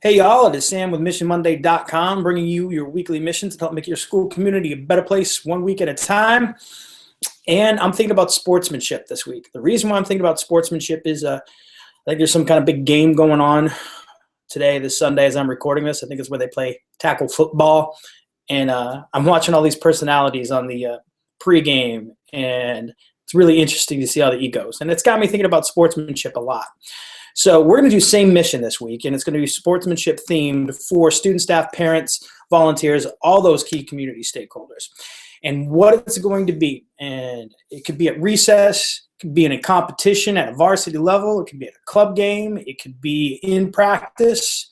Hey y'all, it is Sam with MissionMonday.com bringing you your weekly missions to help make your school community a better place one week at a time. And I'm thinking about sportsmanship this week. The reason why I'm thinking about sportsmanship is I think there's some kind of big game going on today, this Sunday, as I'm recording this. I think it's where they play tackle football. And I'm watching all these personalities on the pregame, and it's really interesting to see how the egos. And it's got me thinking about sportsmanship a lot. So we're going to do same mission this week, and it's going to be sportsmanship themed for student, staff, parents, volunteers, all those key community stakeholders. And what it's going to be, and it could be at recess, it could be in a competition at a varsity level, it could be at a club game, it could be in practice.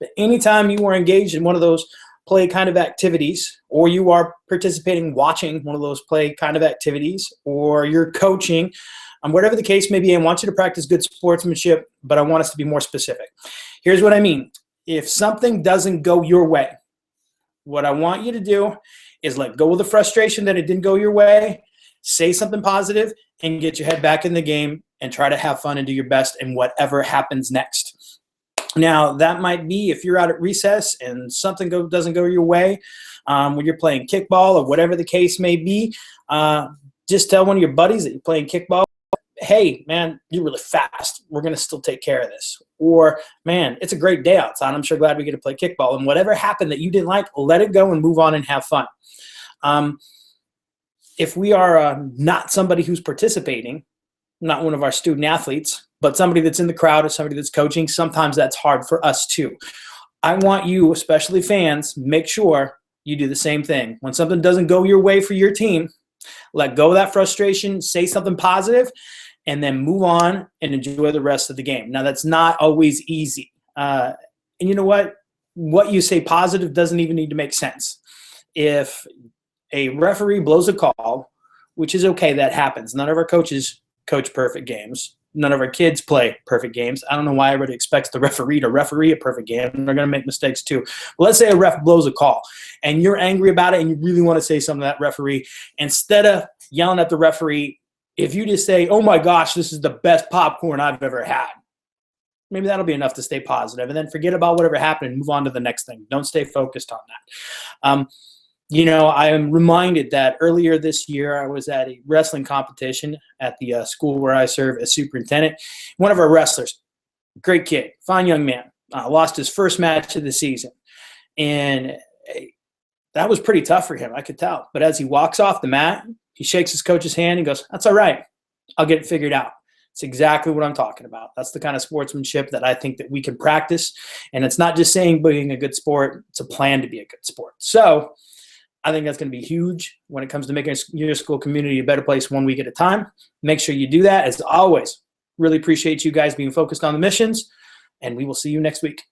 But anytime you are engaged in one of those play kind of activities, or you are participating, watching one of those play kind of activities, or you're coaching, whatever the case may be, I want you to practice good sportsmanship, but I want us to be more specific. Here's what I mean. If something doesn't go your way, what I want you to do is let go of the frustration that it didn't go your way, say something positive, and get your head back in the game and try to have fun and do your best in whatever happens next. Now, that might be if you're out at recess and something doesn't go your way, when you're playing kickball or whatever the case may be, just tell one of your buddies that you're playing kickball, hey, man, you're really fast. We're going to still take care of this. Or, man, it's a great day outside. I'm sure glad we get to play kickball. And whatever happened that you didn't like, let it go and move on and have fun. If we are not somebody who's participating, not one of our student athletes, but somebody that's in the crowd or somebody that's coaching, sometimes that's hard for us too. I want you, especially fans, make sure you do the same thing. When something doesn't go your way for your team, let go of that frustration, say something positive, and then move on and enjoy the rest of the game. Now, that's not always easy. And you know what? What you say positive doesn't even need to make sense. If a referee blows a call, which is okay, that happens. None of our coaches coach perfect games. None of our kids play perfect games. I don't know why everybody expects the referee to referee a perfect game. They're going to make mistakes too. But let's say a ref blows a call, and you're angry about it, and you really want to say something to that referee. Instead of yelling at the referee, if you just say, oh my gosh, this is the best popcorn I've ever had, maybe that'll be enough to stay positive, and then forget about whatever happened and move on to the next thing. Don't stay focused on that. I am reminded that earlier this year I was at a wrestling competition at the school where I serve as superintendent. One of our wrestlers, great kid, fine young man, lost his first match of the season. And that was pretty tough for him, I could tell. But as he walks off the mat, he shakes his coach's hand and goes, that's all right. I'll get it figured out. It's exactly what I'm talking about. That's the kind of sportsmanship that I think that we can practice. And it's not just saying being a good sport. It's a plan to be a good sport. So I think that's going to be huge when it comes to making your school community a better place one week at a time. Make sure you do that. As always, really appreciate you guys being focused on the missions, and we will see you next week.